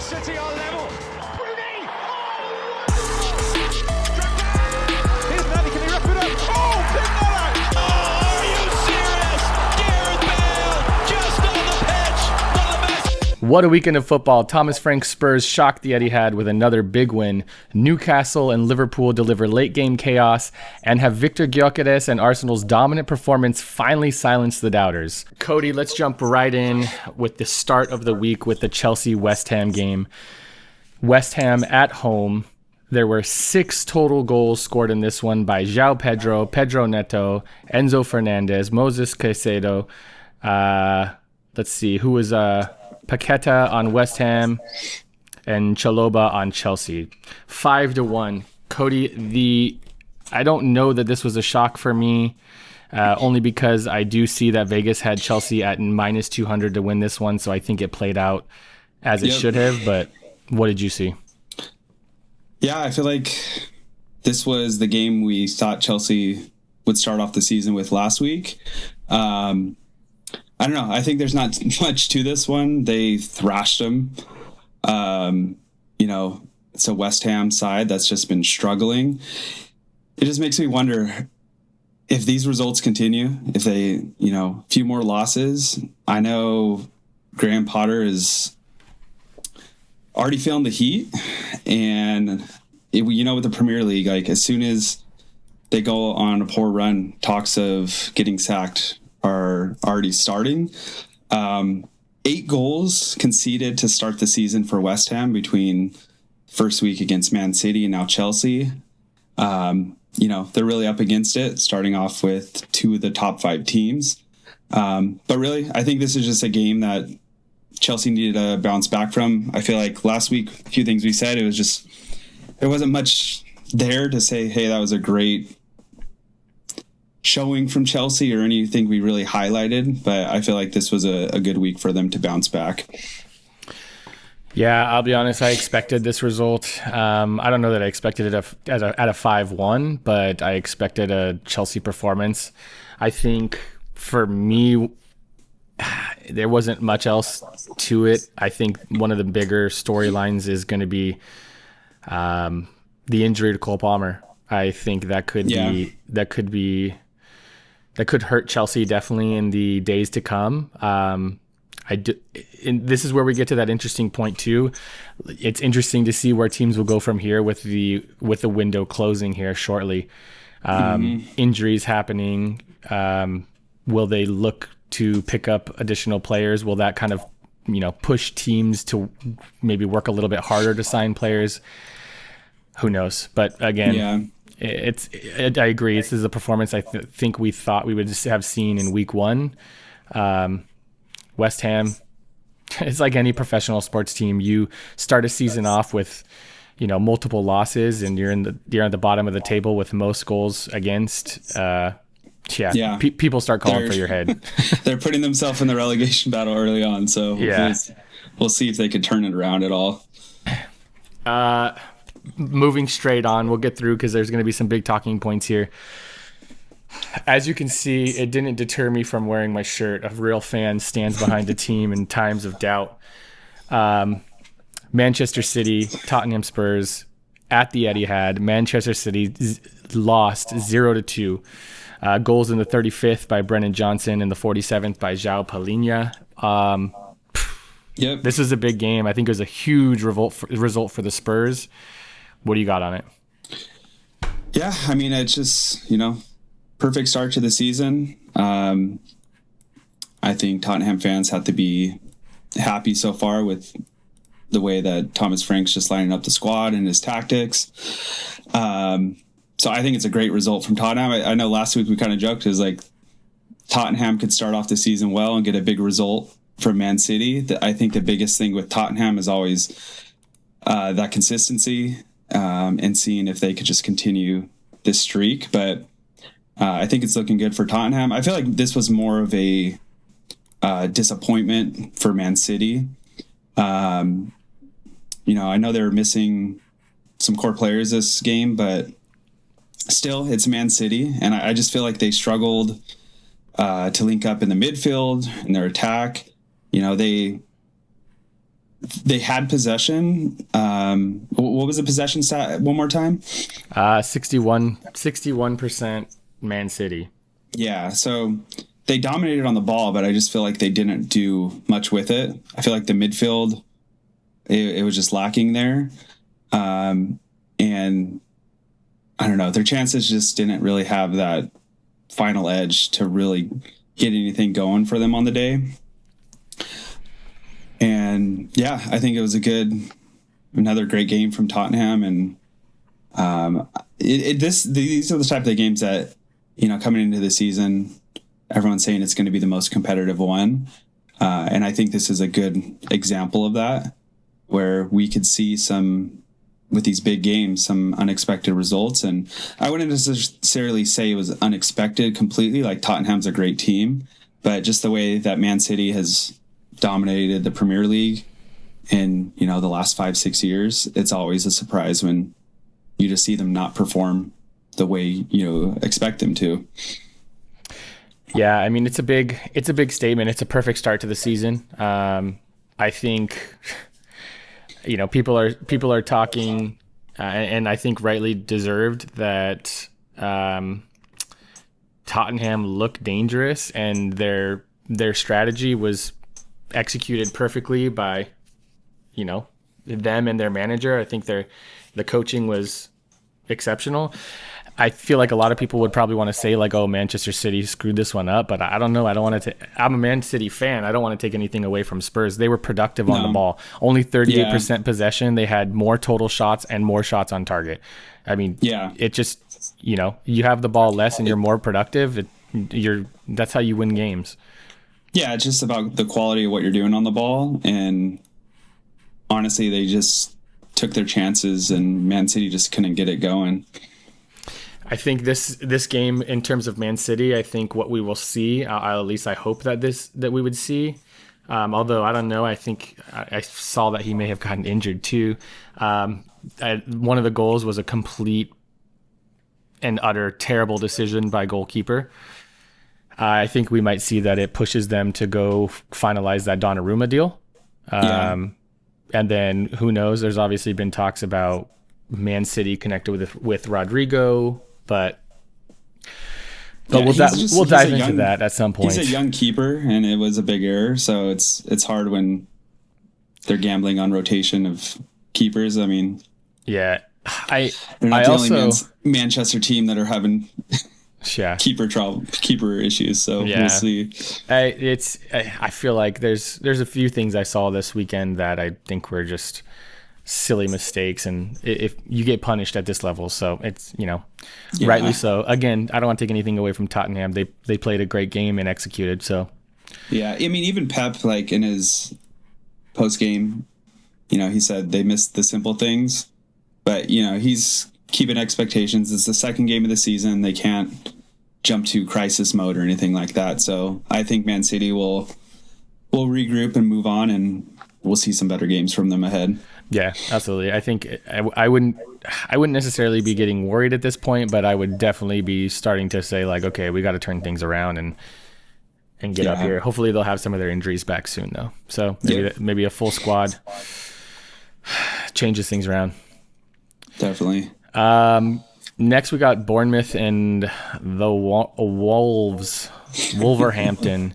City are level. Rooney! Oh! Here's Nani, can he wrap it up? Oh, pick that out! Oh, are you serious? Gareth Bale just on the pitch. One of the best. What a weekend of football. Thomas Frank's Spurs shocked the Etihad with another big win. Newcastle and Liverpool deliver late game chaos and have Viktor Gyökeres and Arsenal's dominant performance finally silence the doubters. Cody, let's jump right in with the start of the week with the Chelsea-West Ham game. West Ham at home. There were 6 total goals scored in this one by João Pedro, Pedro Neto, Enzo Fernandez, Moses Caicedo. Let's see, who was Paqueta on West Ham and Chalobah on Chelsea. 5-1. Cody, I don't know that this was a shock for me, only because I do see that Vegas had Chelsea at minus 200 to win this one, so I think it played out as it should have, but what did you see? Yeah, I feel like this was the game we thought Chelsea would start off the season with last week. I don't know. I think there's not much to this one. They thrashed them. It's a West Ham side that's just been struggling. It just makes me wonder if these results continue, if they, a few more losses. I know Graham Potter is already feeling the heat, and with the Premier League, like as soon as they go on a poor run, talks of getting sacked are already starting. 8 goals conceded to start the season for West Ham between first week against Man City and now Chelsea. They're really up against it, starting off with 2 of the top 5 teams. But really, I think this is just a game that Chelsea needed to bounce back from. I feel like last week, a few things we said, there wasn't much there to say, hey, that was a great showing from Chelsea or anything we really highlighted, but I feel like this was a good week for them to bounce back. Yeah, I'll be honest, I expected this result. I don't know that I expected it at a 5-1, but I expected a Chelsea performance. I think for me, there wasn't much else to it. I think one of the bigger storylines is going to be the injury to Cole Palmer. I think that could hurt Chelsea definitely in the days to come. This is where we get to that interesting point too. It's interesting to see where teams will go from here with the window closing here shortly. Injuries happening. Will they look to pick up additional players? Will that kind of push teams to maybe work a little bit harder to sign players? Who knows? But again, I agree. This is a performance I think we thought we would just have seen in week 1. West Ham, it's like any professional sports team. You start a season off with, multiple losses, and you're at the bottom of the table with most goals against. People start calling for your head. They're putting themselves in the relegation battle early on, so we'll see if they could turn it around at all. Moving straight on, we'll get through because there's going to be some big talking points here. As you can see, it didn't deter me from wearing my shirt. A real fan stands behind the team in times of doubt. Manchester City, Tottenham Spurs at the Etihad. Manchester City lost 0-2. Goals in the 35th by Brennan Johnson and the 47th by João Palhinha. This was a big game. I think it was a huge result for the Spurs. What do you got on it? Yeah, I mean, it's just, perfect start to the season. I think Tottenham fans have to be happy so far with the way that Thomas Frank's just lining up the squad and his tactics. So I think it's a great result from Tottenham. I know last week we kind of joked, is like Tottenham could start off the season well and get a big result from Man City. I think the biggest thing with Tottenham is always that consistency and seeing if they could just continue this streak. But I think it's looking good for Tottenham. I feel like this was more of a disappointment for Man City. I know they were missing some core players this game, but still, it's Man City. And I just feel like they struggled to link up in the midfield, in their attack. They they had possession. What was the possession stat one more time? 61% Man City. Yeah, so they dominated on the ball, but I just feel like they didn't do much with it. I feel like the midfield, it was just lacking there. And I don't know, their chances just didn't really have that final edge to really get anything going for them on the day. And yeah, I think it was another great game from Tottenham. And these are the type of games that, coming into the season, everyone's saying it's going to be the most competitive one. And I think this is a good example of that, where we could see with these big games, some unexpected results. And I wouldn't necessarily say it was unexpected completely. Like, Tottenham's a great team, but just the way that Man City has dominated the Premier League in, the last 5-6 years, it's always a surprise when you just see them not perform the way you expect them to. Yeah, I mean, it's a big statement. It's a perfect start to the season. I think people are talking, and I think rightly deserved, that Tottenham looked dangerous, and their strategy was executed perfectly by them and their manager. I think the coaching was exceptional. I feel like a lot of people would probably want to say, like, oh, Manchester City screwed this one up, but I don't know. I don't want to. I'm a Man City fan. I don't want to take anything away from Spurs. They were productive on the ball. Only 38% possession. They had more total shots and more shots on target. I mean, it just, you have the ball less and you're more productive. That's how you win games. Yeah, it's just about the quality of what you're doing on the ball. And honestly, they just took their chances, and Man City just couldn't get it going. I think this game, in terms of Man City, I think what we will see, at least I hope that we would see. Although I don't know, I think I saw that he may have gotten injured too. One of the goals was a complete and utter terrible decision by goalkeeper. I think we might see that it pushes them to go finalize that Donnarumma deal. And then who knows? There's obviously been talks about Man City connected with Rodrigo. But we'll dive into that at some point. He's a young keeper, and it was a big error. So it's hard when they're gambling on rotation of keepers. I mean, yeah, they're not the only Manchester team that are having keeper issues. So we'll see. I feel like there's a few things I saw this weekend that I think were just silly mistakes, and if you get punished at this level, so it's rightly so. Again, I don't want to take anything away from Tottenham. They played a great game and executed. So yeah, I mean, even Pep, like, in his post game, he said they missed the simple things, but he's keeping expectations. It's the second game of the season. They can't jump to crisis mode or anything like that. So I think Man City will regroup and move on, and we'll see some better games from them ahead. Yeah, absolutely. I think I wouldn't necessarily be getting worried at this point, but I would definitely be starting to say, like, okay, we got to turn things around and get up here. Hopefully they'll have some of their injuries back soon, though. So maybe a full squad changes things around. Definitely. Next we got Bournemouth and the Wolves, Wolverhampton.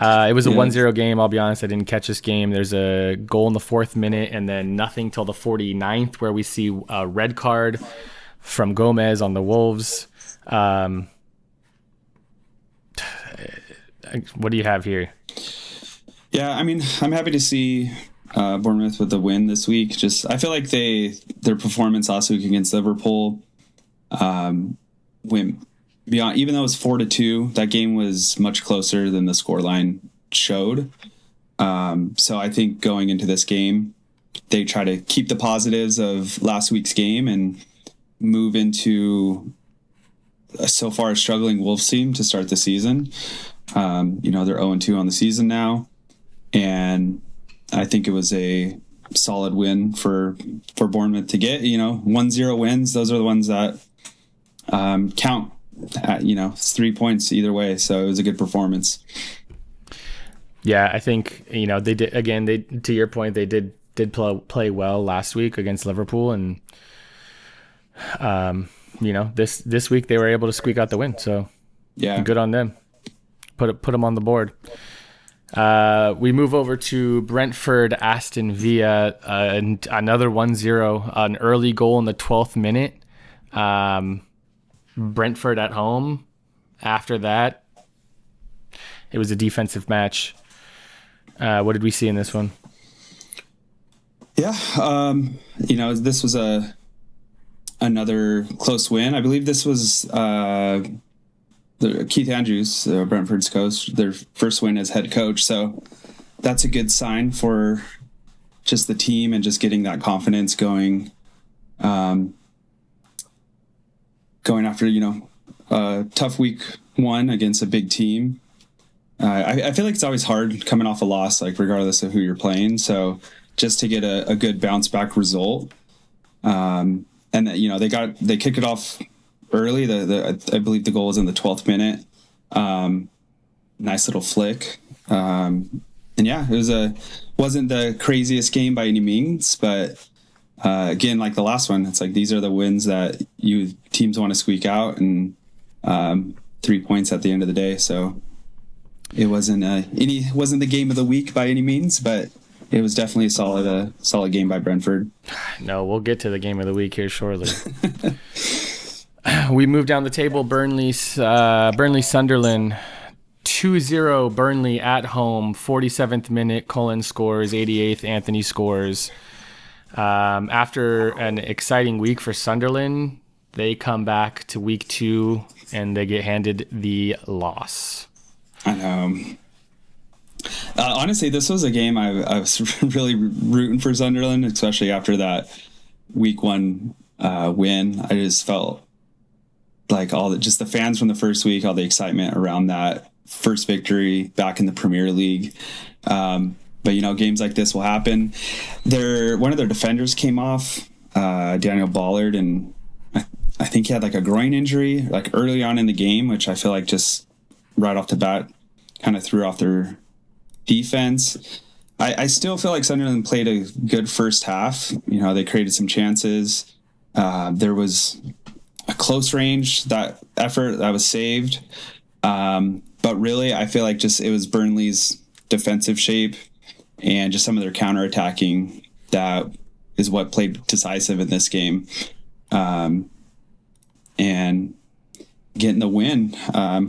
It was a 1-0 game. I'll be honest, I didn't catch this game. There's a goal in the 4th minute and then nothing till the 49th, where we see a red card from Gomez on the Wolves. What do you have here? Yeah, I mean, I'm happy to see Bournemouth with the win this week. I feel like their performance last week against Liverpool went beyond. Even though it was 4-2, that game was much closer than the scoreline showed. So I think going into this game, they try to keep the positives of last week's game and move into a so far struggling Wolves team to start the season. They're 0-2 on the season now, and I think it was a solid win for Bournemouth to get. 1-0 wins; those are the ones that count. It's 3 points either way, so it was a good performance. Yeah, I think they did. Again, to your point, they did did play well last week against Liverpool, and this week they were able to squeak out the win. So Yeah, good on them. Put them on the board. We move over to Brentford, Aston Villa, and another 1-0, an early goal in the 12th minute. Brentford at home. After that, it was a defensive match. What did we see in this one? Yeah, this was another close win. I believe this was Keith Andrews, Brentford's coach, their first win as head coach. So that's a good sign for just the team and just getting that confidence going after, a tough week one against a big team. I feel like it's always hard coming off a loss, like regardless of who you're playing. So just to get a good bounce back result. And that, they kicked it off early. I believe the goal was in the 12th minute. Nice little flick. And yeah, it wasn't the craziest game by any means, but again, like the last one, it's like these are the wins that teams want to squeak out, and 3 points at the end of the day. So it wasn't the game of the week by any means, but it was definitely a solid game by Brentford. No, we'll get to the game of the week here shortly. We move down the table. Burnley Sunderland, 2-0 Burnley at home. 47th minute, Cullen scores. 88th, Anthony scores. After an exciting week for Sunderland, they come back to week 2 and they get handed the loss. I know. Honestly, this was a game I was really rooting for Sunderland, especially after that week 1 win. I just felt like just the fans from the first week, all the excitement around that first victory back in the Premier League. But games like this will happen. One of their defenders came off, Daniel Ballard, and I think he had like a groin injury like early on in the game, which I feel like just right off the bat kind of threw off their defense. I still feel like Sunderland played a good first half. They created some chances. There was a close range that effort that was saved. But really, I feel like it was Burnley's defensive shape and just some of their counterattacking that is what played decisive in this game. And getting the win. I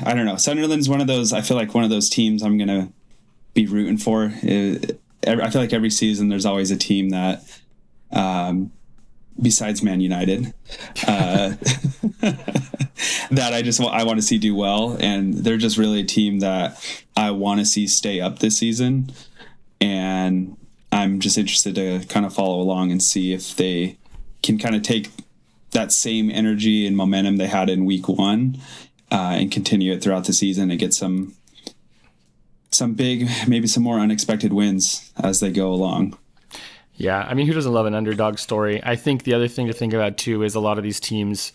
don't know. Sunderland's one of those, I feel like one of those teams I'm going to be rooting for. I feel like every season there's always a team that, besides Man United, that I want to see do well. And they're just really a team that I want to see stay up this season. And I'm just interested to kind of follow along and see if they can kind of take that same energy and momentum they had in week 1 and continue it throughout the season and get some big, maybe some more unexpected wins as they go along. Yeah, I mean, who doesn't love an underdog story? I think the other thing to think about too is a lot of these teams,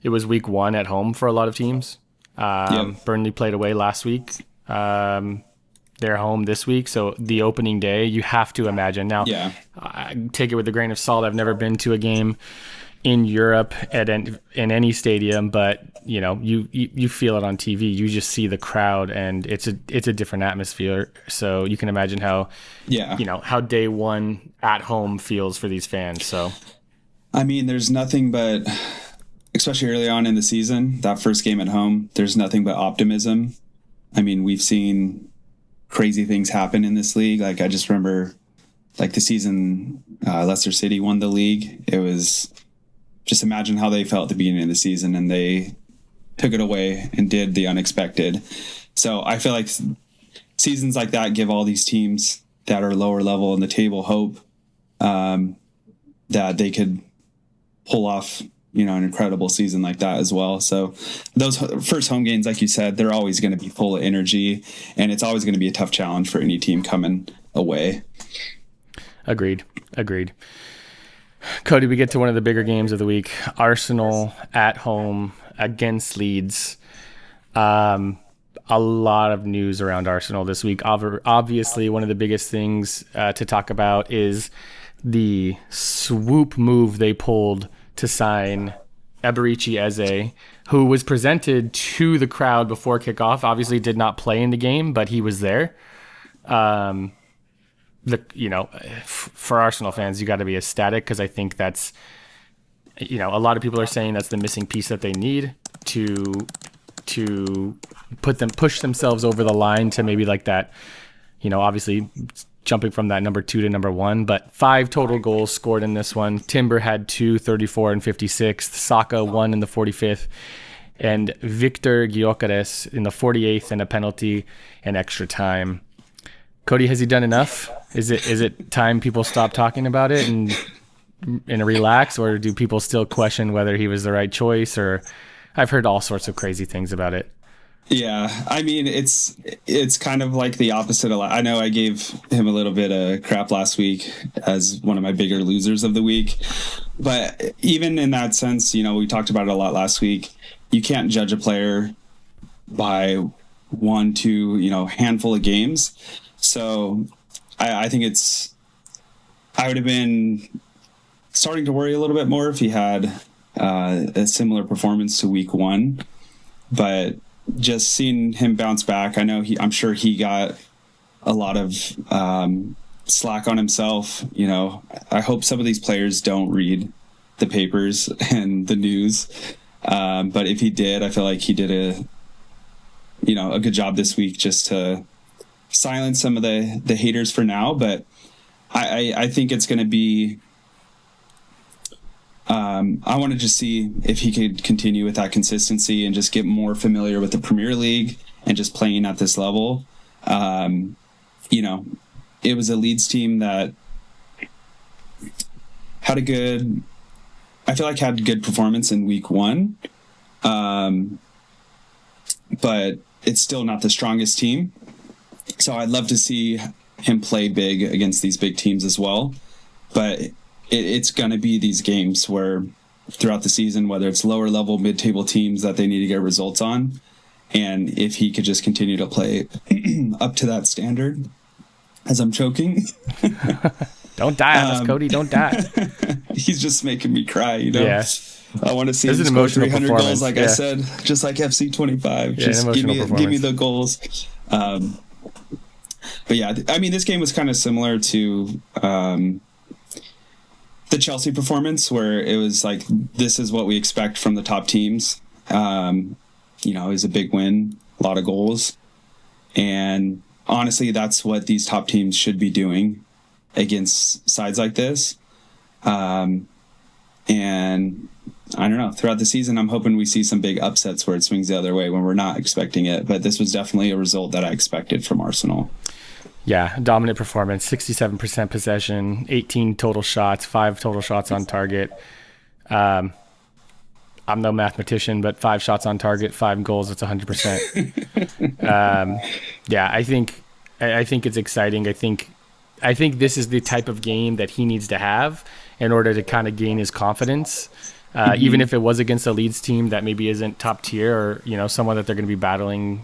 it was week 1 at home for a lot of teams. Burnley played away last week. They're home this week, so the opening day, you have to imagine. Now, I take it with a grain of salt. I've never been to a game in Europe in any stadium, but you feel it on TV. You just see the crowd, and it's a different atmosphere. So you can imagine how day 1 at home feels for these fans. So, I mean, there's nothing but, especially early on in the season, that first game at home, there's nothing but optimism. I mean, we've seen crazy things happen in this league. Like I just remember, like the season Leicester City won the league. It was just imagine how they felt at the beginning of the season, and they took it away and did the unexpected. So I feel like seasons like that give all these teams that are lower level in the table hope that they could pull off, an incredible season like that as well. So those first home games, like you said, they're always going to be full of energy, and it's always going to be a tough challenge for any team coming away. Agreed. Cody, we get to one of the bigger games of the week. Arsenal at home against Leeds. a lot of news around Arsenal this week. Obviously, one of the biggest things to talk about is the swoop move they pulled to sign Eberechi Eze, who was presented to the crowd before kickoff. Obviously did not play in the game, but he was there. For Arsenal fans, you got to be ecstatic, because I think that's, a lot of people are saying that's the missing piece that they need to push themselves over the line to maybe like that, obviously jumping from that number 2 to number 1, but 5 total goals scored in this one. Timber had 2, 34 and 56th, Saka 1 in the 45th, and Viktor Gyökeres in the 48th and a penalty and extra time. Cody, has he done enough? Is it time people stop talking about it and relax, or do people still question whether he was the right choice? Or I've heard all sorts of crazy things about it. Yeah, I mean, it's kind of like the opposite. I know I gave him a little bit of crap last week as one of my bigger losers of the week. But even in that sense, we talked about it a lot last week. You can't judge a player by 1, 2, handful of games. So I think I would have been starting to worry a little bit more if he had a similar performance to week 1. But just seeing him bounce back, I'm sure he got a lot of slack on himself. I hope some of these players don't read the papers and the news. But if he did, I feel like he did a good job this week just to silence some of the haters for now. But I think it's going to be, I want to just see if he could continue with that consistency and just get more familiar with the Premier League and just playing at this level. It was a Leeds team that had good performance in week 1. But it's still not the strongest team. So I'd love to see him play big against these big teams as well. But it's going to be these games where throughout the season, whether it's lower level, mid-table teams that they need to get results on. And if he could just continue to play up to that standard, as I'm choking. Don't die on us, Cody. Don't die. He's just making me cry, Yeah. I want to see him score 300 goals, like I said, just like FC 25. Yeah, just give me the goals. But yeah, this game was kind of similar to the Chelsea performance, where it was like, this is what we expect from the top teams. It was a big win, a lot of goals. And honestly, that's what these top teams should be doing against sides like this. And I don't know, throughout the season, I'm hoping we see some big upsets where it swings the other way when we're not expecting it. But this was definitely a result that I expected from Arsenal. Yeah, dominant performance, 67% possession, 18 total shots, 5 total shots on target. I'm no mathematician, but 5 shots on target, 5 goals, it's 100%. I think it's exciting. I think this is the type of game that he needs to have in order to kind of gain his confidence. Even if it was against a Leeds team that maybe isn't top tier, or someone that they're going to be battling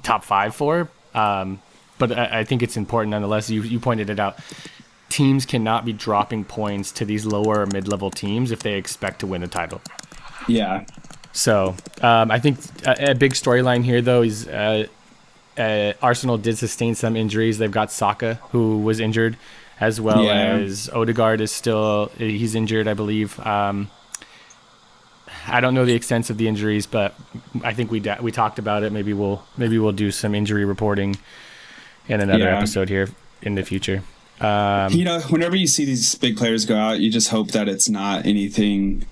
top 5 for. But I think it's important nonetheless. You pointed it out. Teams cannot be dropping points to these lower or mid-level teams if they expect to win a title. Yeah. So I think a big storyline here, though, is Arsenal did sustain some injuries. They've got Saka, who was injured, as well as Odegaard he's injured, I believe. I don't know the extent of the injuries, but I think we talked about it. Maybe we'll do some injury reporting in another episode here in the future. Whenever you see these big players go out, you just hope that it's not anything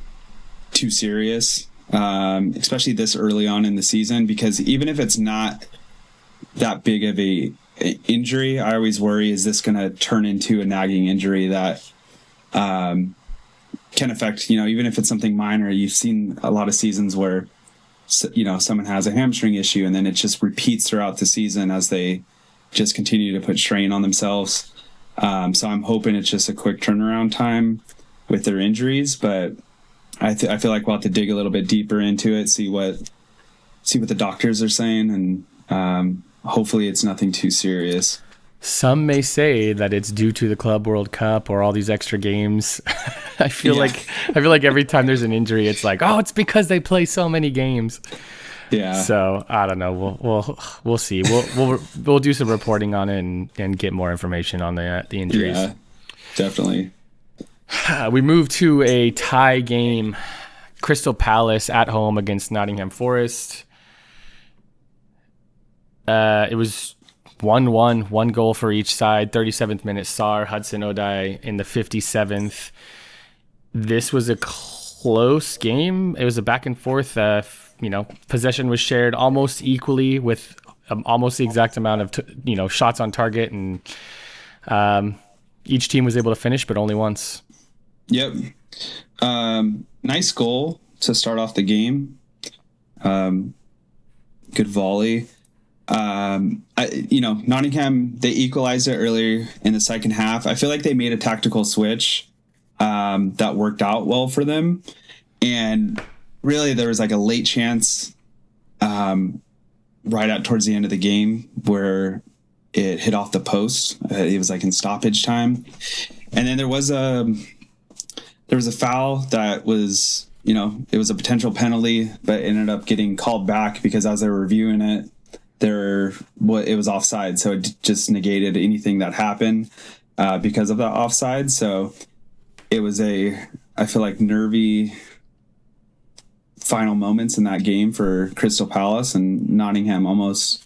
too serious, especially this early on in the season, because even if it's not that big of a injury, I always worry, is this going to turn into a nagging injury that can affect, even if it's something minor. You've seen a lot of seasons where, someone has a hamstring issue and then it just repeats throughout the season as they just continue to put strain on themselves. So I'm hoping it's just a quick turnaround time with their injuries, but I feel like we'll have to dig a little bit deeper into it, see what see what the doctors are saying, and hopefully it's nothing too serious. Some may say that it's due to the Club World Cup or all these extra games. I feel like every time there's an injury, it's like, oh, it's because they play so many games. Yeah. So I don't know. We'll see. We'll do some reporting on it and get more information on the injuries. Yeah, definitely. We move to a tie game. Crystal Palace at home against Nottingham Forest. It was 1-1, one goal for each side. 37th minute, Sarr, Hudson-Odoi in the 57th. This was a close game. It was a back and forth. Possession was shared almost equally with almost the exact amount of shots on target, and each team was able to finish, but only once. Yep. Nice goal to start off the game. Good volley. Nottingham, they equalized it earlier in the second half. I feel like they made a tactical switch that worked out well for them. And really, there was like a late chance right out towards the end of the game where it hit off the post. It was like in stoppage time. And then there was a foul that was, it was a potential penalty, but ended up getting called back because as they were reviewing it, it was offside. So it just negated anything that happened because of that offside. So it was I feel like nervy final moments in that game for Crystal Palace, and Nottingham almost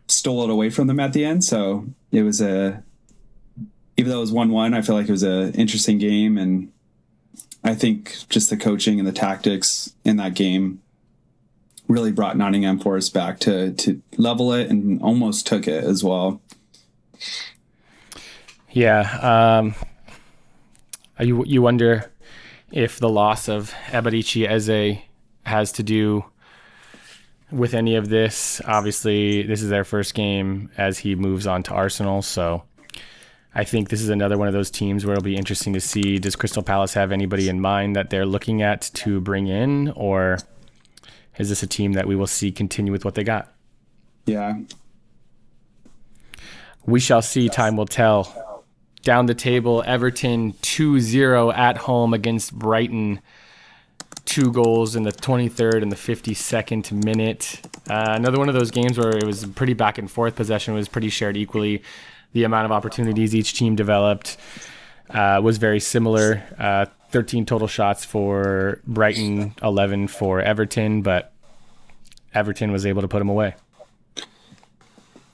stole it away from them at the end. So it was even though it was 1-1, I feel like it was an interesting game. And I think just the coaching and the tactics in that game really brought Nottingham Forest back to level it and almost took it as well. Yeah. You wonder if the loss of Eberici Eze has to do with any of this. Obviously, this is their first game as he moves on to Arsenal, so I think this is another one of those teams where it'll be interesting to see, does Crystal Palace have anybody in mind that they're looking at to bring in, or is this a team that we will see continue with what they got? Yeah. We shall see. Time will tell. Down the table, Everton 2-0 at home against Brighton. 2 goals in the 23rd and the 52nd minute. Another one of those games where it was pretty back and forth. Possession was pretty shared equally. The amount of opportunities each team developed was very similar. 13 total shots for Brighton, 11 for Everton, but Everton was able to put them away.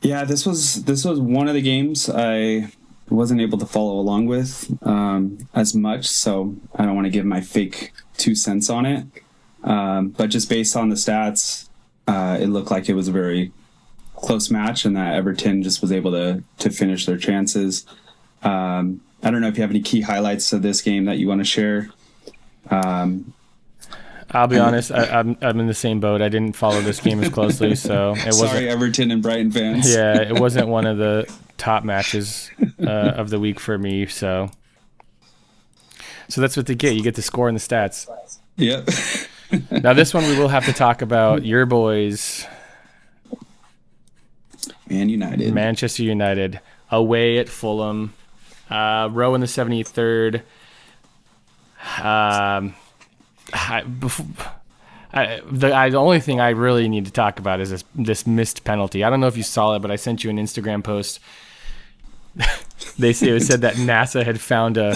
Yeah, this was one of the games I wasn't able to follow along with as much, so I don't want to give my fake 2 cents on it. But just based on the stats, it looked like it was a very close match, and that Everton just was able to finish their chances. I don't know if you have any key highlights of this game that you want to share. I'll be honest, I'm in the same boat. I didn't follow this game as closely, so it wasn't. Sorry, Everton and Brighton fans. Yeah, it wasn't one of the top matches of the week for me. So that's what they get. You get the score and the stats. Yep. Now this one we will have to talk about. Your boys, Manchester United, away at Fulham. Row in the 73rd. The only thing I really need to talk about is this missed penalty. I don't know if you saw it, but I sent you an Instagram post. They said that NASA had found a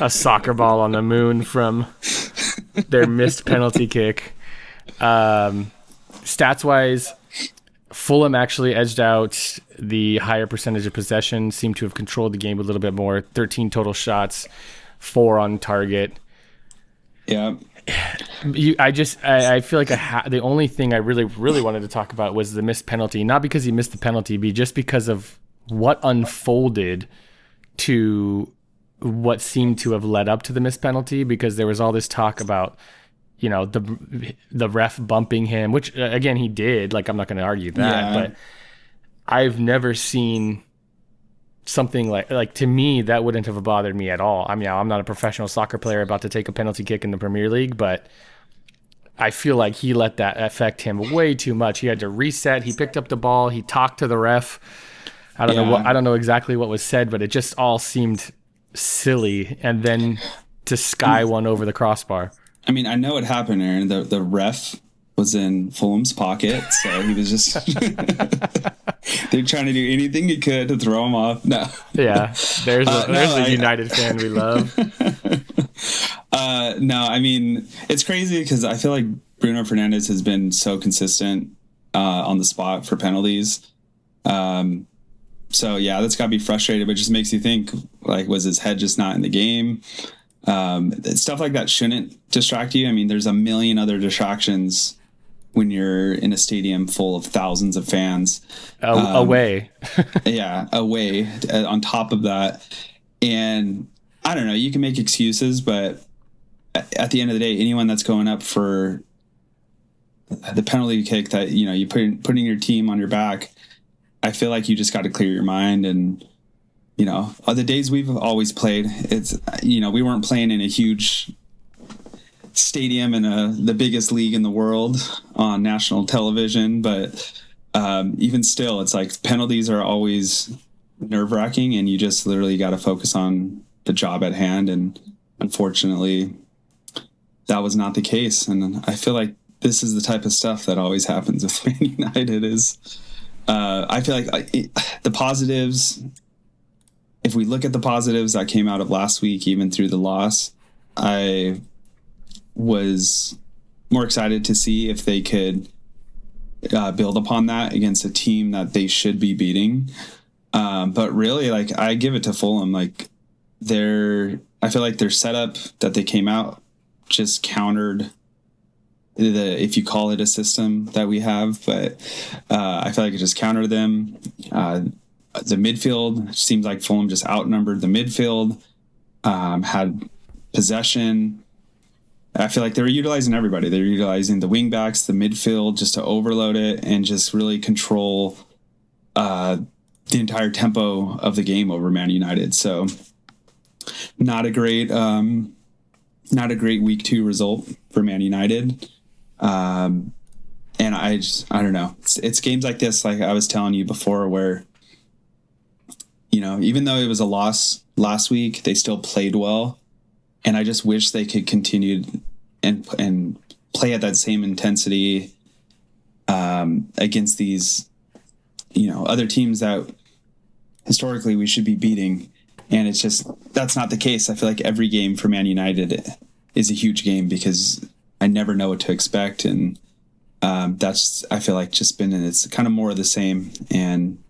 soccer ball on the moon from their missed penalty kick. Stats-wise, Fulham actually edged out the higher percentage of possession, seemed to have controlled the game a little bit more. 13 total shots, 4 on target. Yeah. I feel like the only thing I really, really wanted to talk about was the missed penalty. Not because he missed the penalty, but just because of what unfolded to what seemed to have led up to the missed penalty, because there was all this talk about, the ref bumping him, which again he did. Like, I'm not going to argue that, but I've never seen something like to me that wouldn't have bothered me at all. I mean, I'm not a professional soccer player about to take a penalty kick in the Premier League, but I feel like he let that affect him way too much. He had to reset. He picked up the ball. He talked to the ref. I don't know exactly what was said, but it just all seemed silly. And then to sky one over the crossbar. I mean, I know what happened, Aaron. The ref was in Fulham's pocket, so he was just they're trying to do anything he could to throw him off. No, yeah, there's a United fan we love. No, I mean, it's crazy because I feel like Bruno Fernandes has been so consistent on the spot for penalties. So yeah, that's got to be frustrating, but it just makes you think, like, was his head just not in the game? Stuff like that shouldn't distract you. I mean, there's a million other distractions when you're in a stadium full of thousands of fans. Away. Yeah, away on top of that. And I don't know, you can make excuses, but at the end of the day, anyone that's going up for the penalty kick that, you know, you putting your team on your back, I feel like you just got to clear your mind. And, you know, the days we've always played, it's, you know, we weren't playing in a huge stadium in the biggest league in the world on national television, but even still, it's like penalties are always nerve-wracking, and you just literally got to focus on the job at hand. And unfortunately, that was not the case. And I feel like this is the type of stuff that always happens with Man United. I feel like the positives, if we look at the positives that came out of last week, even through the loss, I was more excited to see if they could build upon that against a team that they should be beating. But really, like, I give it to Fulham. Like, I feel like their setup that they came out just countered if you call it a system that we have, but I feel like it just countered them. The midfield seems like Fulham just outnumbered the midfield, had possession. I feel like they were utilizing everybody. They were utilizing the wing backs, the midfield, just to overload it and just really control the entire tempo of the game over Man United. So not a great week 2 result for Man United. And I don't know. It's games like this, like I was telling you before, where, you know, even though it was a loss last week, they still played well. And I just wish they could continue and play at that same intensity against these, you know, other teams that historically we should be beating. And it's just, that's not the case. I feel like every game for Man United is a huge game because I never know what to expect. And that's, I feel like, just it's kind of more of the same. And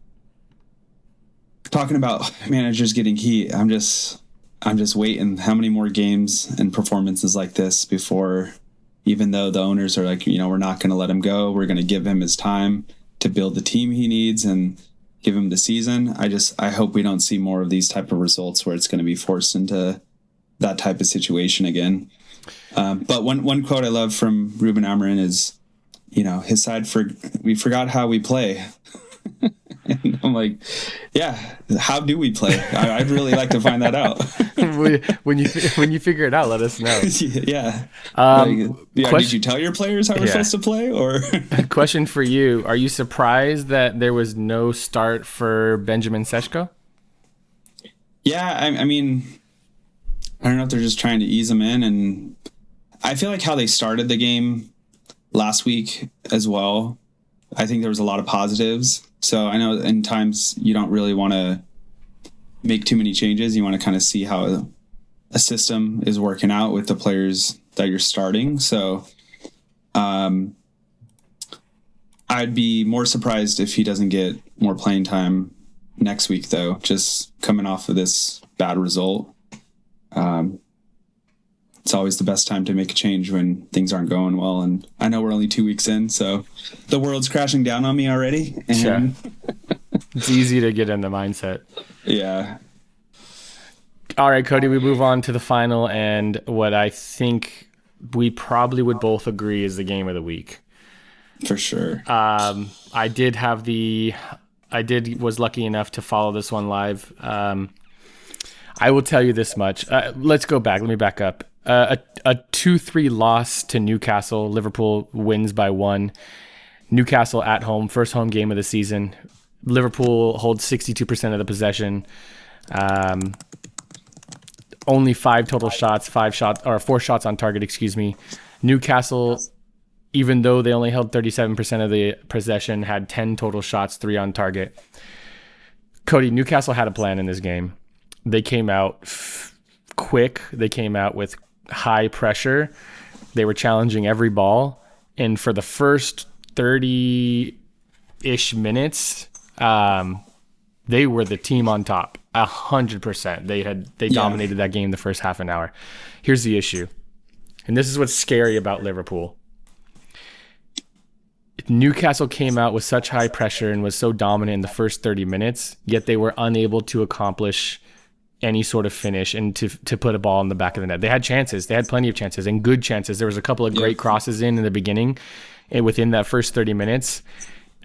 talking about managers getting heat, I'm just waiting how many more games and performances like this before, even though the owners are like, you know, we're not going to let him go. We're going to give him his time to build the team he needs and give him the season. I hope we don't see more of these type of results where it's going to be forced into that type of situation again. But one quote I love from Ruben Amorim is, you know, his side, we forgot how we play. And I'm like, yeah, how do we play? I'd really like to find that out. when you figure it out, let us know. Yeah. Did you tell your players how we're supposed to play? Or question for you: are you surprised that there was no start for Benjamin Sesko? Yeah, I mean, I don't know if they're just trying to ease him in, and I feel like how they started the game last week as well. I think there was a lot of positives. So I know in times you don't really want to make too many changes. You want to kind of see how a system is working out with the players that you're starting. So I'd be more surprised if he doesn't get more playing time next week, though, just coming off of this bad result. It's always the best time to make a change when things aren't going well. And I know we're only 2 weeks in, so the world's crashing down on me already. And sure. It's easy to get in the mindset. Yeah. All right, Cody, we move on to the final and what I think we probably would both agree is the game of the week. For sure. I was lucky enough to follow this one live. I will tell you this much. Let's go back. Let me back up. A 2-3 loss to Newcastle. Liverpool wins by 1. Newcastle at home, first home game of the season. Liverpool holds 62% of the possession. Only 4 shots on target, excuse me. Newcastle, even though they only held 37% of the possession, had 10 total shots, 3 on target. Cody, Newcastle had a plan in this game. They came out quick. They came out with high pressure. They were challenging every ball. And for the first 30-ish minutes, they were the team on top, 100%. They dominated that game the first half an hour. Here's the issue, and this is what's scary about Liverpool. Newcastle came out with such high pressure and was so dominant in the first 30 minutes, yet they were unable to accomplish any sort of finish and to put a ball in the back of the net. They had chances. They had plenty of chances and good chances. There was a couple of great crosses in the beginning and within that first 30 minutes.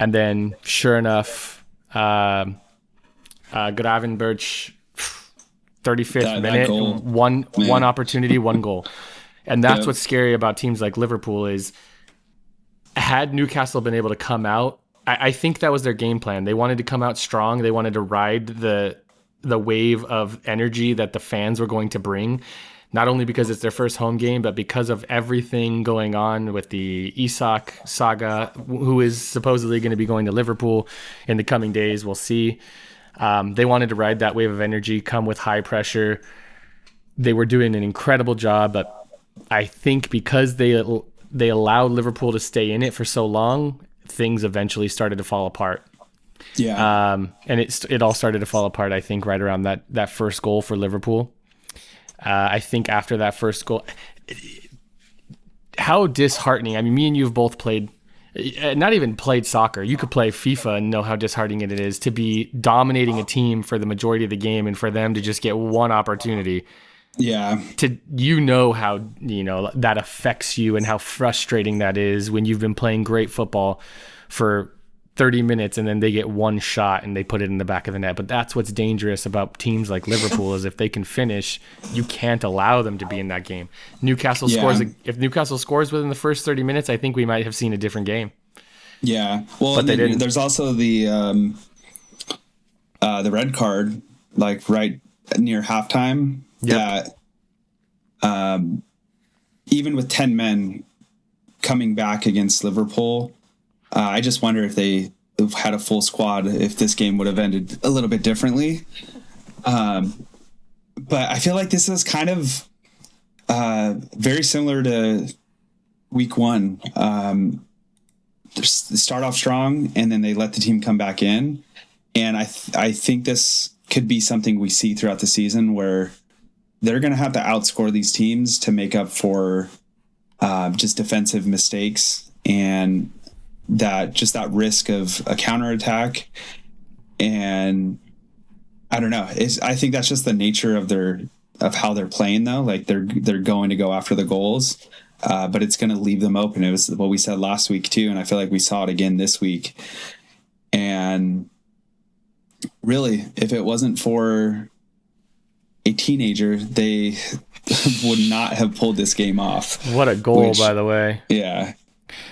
And then sure enough, Gravenberch, 35th minute, one opportunity, 1 goal. And that's what's scary about teams like Liverpool is had Newcastle been able to come out, I think that was their game plan. They wanted to come out strong. They wanted to ride the wave of energy that the fans were going to bring, not only because it's their first home game, but because of everything going on with the Isak saga, who is supposedly going to be going to Liverpool in the coming days. We'll see. They wanted to ride that wave of energy, come with high pressure. They were doing an incredible job, but I think because they allowed Liverpool to stay in it for so long, things eventually started to fall apart. Yeah. And it all started to fall apart, I think, right around that first goal for Liverpool. I think after that first goal, how disheartening. I mean, me and you have both played, not even played soccer. You could play FIFA and know how disheartening it is to be dominating a team for the majority of the game and for them to just get one opportunity. Yeah. How, that affects you and how frustrating that is when you've been playing great football for 30 minutes and then they get one shot and they put it in the back of the net. But that's what's dangerous about teams like Liverpool is if they can finish, you can't allow them to be in that game. Newcastle scores. If Newcastle scores within the first 30 minutes, I think we might have seen a different game. Yeah. Well, but they didn't. There's also the red card, like right near halftime. Yep. That even with 10 men coming back against Liverpool, I just wonder if they had a full squad, if this game would have ended a little bit differently. But I feel like this is kind of very similar to week 1. They start off strong and then they let the team come back in. And I think this could be something we see throughout the season where they're going to have to outscore these teams to make up for just defensive mistakes and that risk of a counterattack. And I don't know. I think that's just the nature of how they're playing though. Like they're going to go after the goals, but it's going to leave them open. It was what we said last week too. And I feel like we saw it again this week. And really, if it wasn't for a teenager, they would not have pulled this game off. What a goal, by the way. Yeah.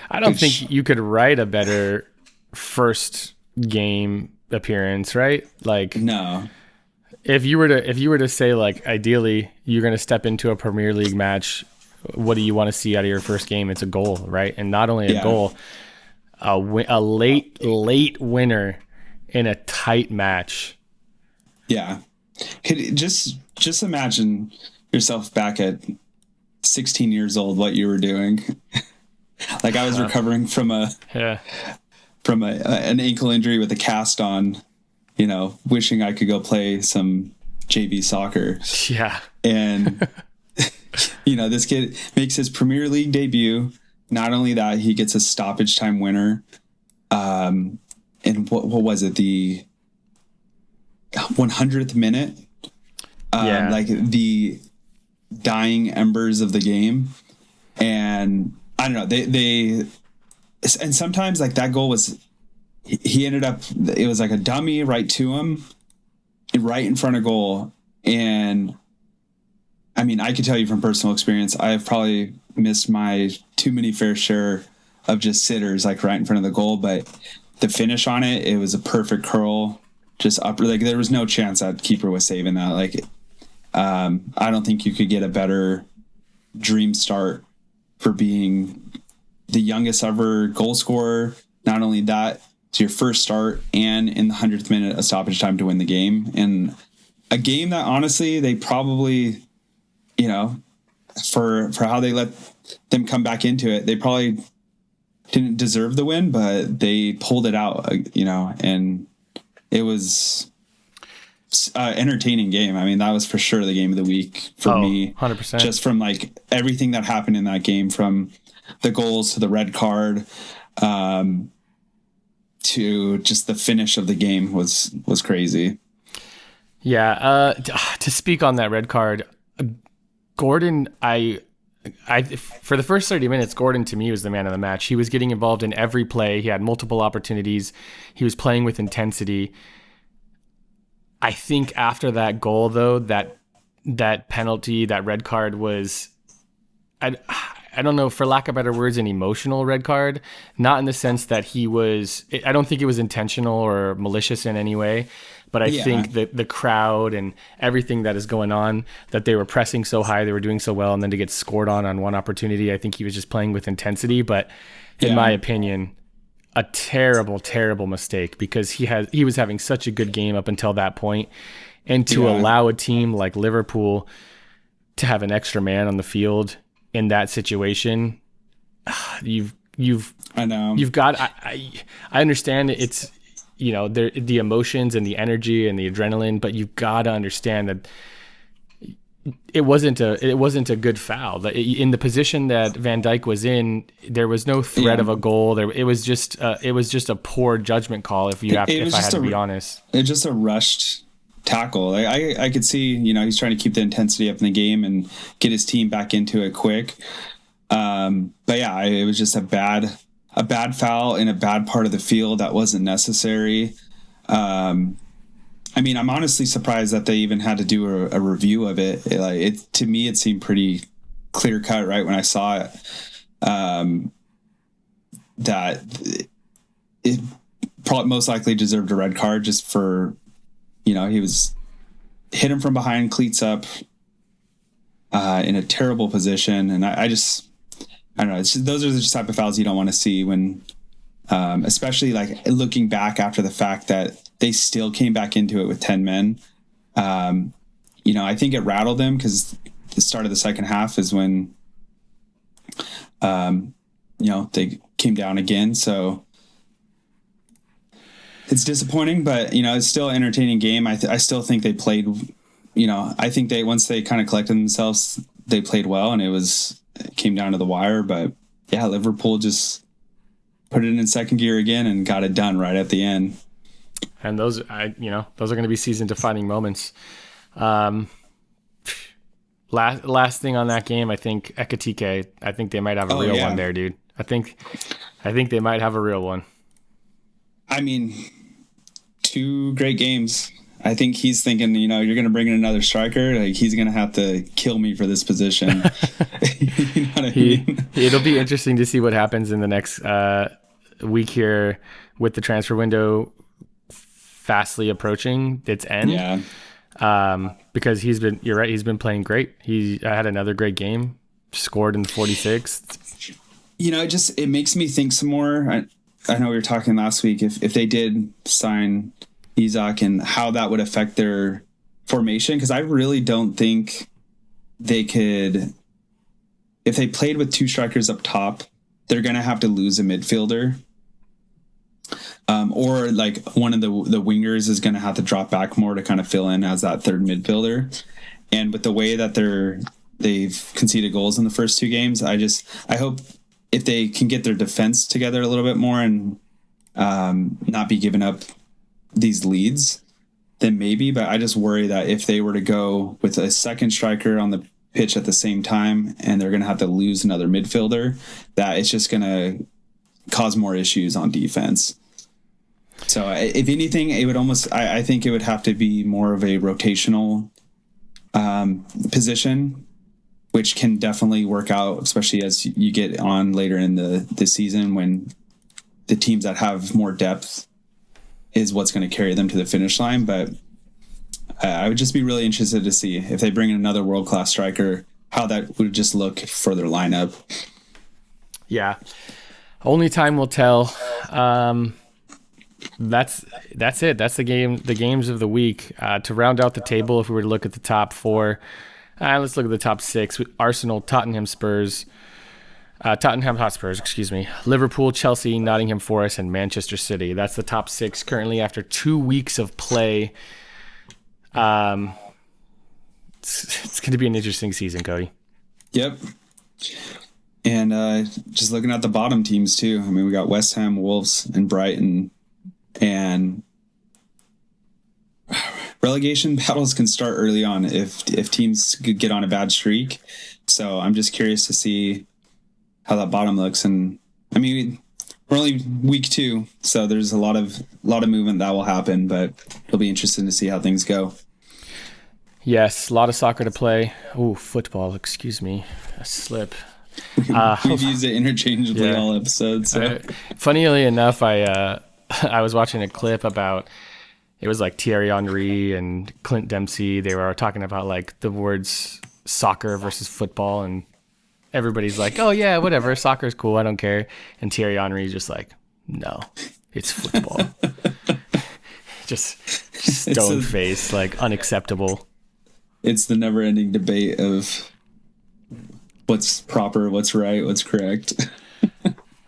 I don't think you could write a better first game appearance, right? Like, no. If you were to say, like, ideally you're going to step into a Premier League match, what do you want to see out of your first game? It's a goal, right? And not only a goal, a late winner in a tight match. Yeah. Just imagine yourself back at 16 years old, what you were doing. Like I was recovering from an ankle injury with a cast on, wishing I could go play some JV soccer. Yeah. And, this kid makes his Premier League debut. Not only that, he gets a stoppage time winner. And what was it? The 100th minute. Like the dying embers of the game. And I don't know, and sometimes like that goal was, he ended up, it was like a dummy right to him, right in front of goal. And I mean, I can tell you from personal experience, I have probably missed my too many fair share of just sitters like right in front of the goal. But the finish on it, it was a perfect curl, just up. Like there was no chance that keeper was saving that. Like, I don't think you could get a better dream start for being the youngest ever goal scorer. Not only that, it's your first start and in the 100th minute of stoppage time to win the game. And a game that honestly, they probably, you know, for how they let them come back into it, they probably didn't deserve the win, but they pulled it out, you know, and it was entertaining game. I mean, that was for sure the game of the week for me. 100%. Just from like everything that happened in that game, from the goals to the red card, to just the finish of the game was crazy. Yeah. To speak on that red card, Gordon, I for the first 30 minutes, Gordon to me was the man of the match. He was getting involved in every play. He had multiple opportunities. He was playing with intensity. I think after that goal, though, that penalty, that red card was, I don't know, for lack of better words, an emotional red card. Not in the sense that I don't think it was intentional or malicious in any way. But I think that the crowd and everything that is going on, that they were pressing so high, they were doing so well, and then to get scored on one opportunity, I think he was just playing with intensity. But in my opinion, a terrible, terrible mistake, because he was having such a good game up until that point, and to allow a team like Liverpool to have an extra man on the field in that situation, you've I know you've got. I understand it's, you know, the emotions and the energy and the adrenaline, but you've got to understand that it wasn't a good foul. In the position that Van Dijk was in, there was no threat of a goal. It was just a poor judgment call. If I had to be honest, it's just a rushed tackle. I could see, you know, he's trying to keep the intensity up in the game and get his team back into it quick. But yeah, it was just a bad foul in a bad part of the field that wasn't necessary. I mean, I'm honestly surprised that they even had to do a review of it. To me, it seemed pretty clear cut right when I saw it. That it probably most likely deserved a red card just for, you know, he was hit him from behind, cleats up, in a terrible position. And I don't know. Those are the type of fouls you don't want to see when, especially like looking back after the fact that they still came back into it with 10 men. You know, I think it rattled them because the start of the second half is when, you know, they came down again. So it's disappointing, but, you know, it's still an entertaining game. I still think they played, you know, I think once they kind of collected themselves, they played well, and it came down to the wire. But yeah, Liverpool just put it in second gear again and got it done right at the end. And those are going to be season-defining moments. Last thing on that game, I think Ekitike. I think they might have a real one there, dude. I think they might have a real one. I mean, 2 great games. I think he's thinking, you know, you're going to bring in another striker. Like, he's going to have to kill me for this position. You know what I mean? It'll be interesting to see what happens in the next week here with the transfer window fastly approaching its end. Yeah. Because you're right, he's been playing great. He had another great game, scored in the 46th. You know, it makes me think some more. I know we were talking last week if they did sign Isak and how that would affect their formation, because I really don't think they could. If they played with 2 strikers up top, they're going to have to lose a midfielder. Or like one of the wingers is going to have to drop back more to kind of fill in as that third midfielder. And with the way that they've conceded goals in the first 2 games, I hope if they can get their defense together a little bit more and not be giving up these leads, then maybe. But I just worry that if they were to go with a second striker on the pitch at the same time and they're going to have to lose another midfielder, that it's just going to cause more issues on defense. So if anything, it would I think it would have to be more of a rotational position which can definitely work out, especially as you get on later in the season when the teams that have more depth is what's going to carry them to the finish line. But I would just be really interested to see if they bring in another world-class striker, how that would just look for their lineup. Yeah. Only time will tell. That's it. That's the games of the week. To round out the table, if we were to look at the top four, let's look at the top six. Arsenal, Tottenham Hotspurs, Liverpool, Chelsea, Nottingham Forest, and Manchester City. That's the top six currently after 2 weeks of play. It's going to be an interesting season, Cody. Yep. And just looking at the bottom teams too. I mean, we got West Ham, Wolves, and Brighton. And relegation battles can start early on if teams could get on a bad streak. So I'm just curious to see how that bottom looks. And I mean, we're only week 2, so there's a lot of movement that will happen, but it'll be interesting to see how things go. Yes, a lot of soccer to play. Oh, football, excuse me. A slip. We've used it interchangeably all episodes. So. Funnily enough, I was watching a clip about, it was like Thierry Henry and Clint Dempsey. They were talking about like the words soccer versus football, and everybody's like, oh yeah, whatever, soccer's cool, I don't care. And Thierry Henry's just like, no, it's football. just stone face, like unacceptable. It's the never ending debate of what's proper, what's right, what's correct.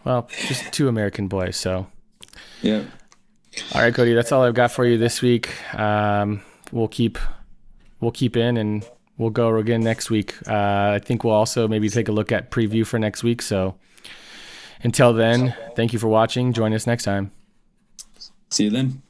Well, just 2 American boys, so. Yeah. All right, Cody, that's all I've got for you this week. We'll keep in, and we'll go again next week. I think we'll also maybe take a look at preview for next week. So until then, thank you for watching. Join us next time. See you then.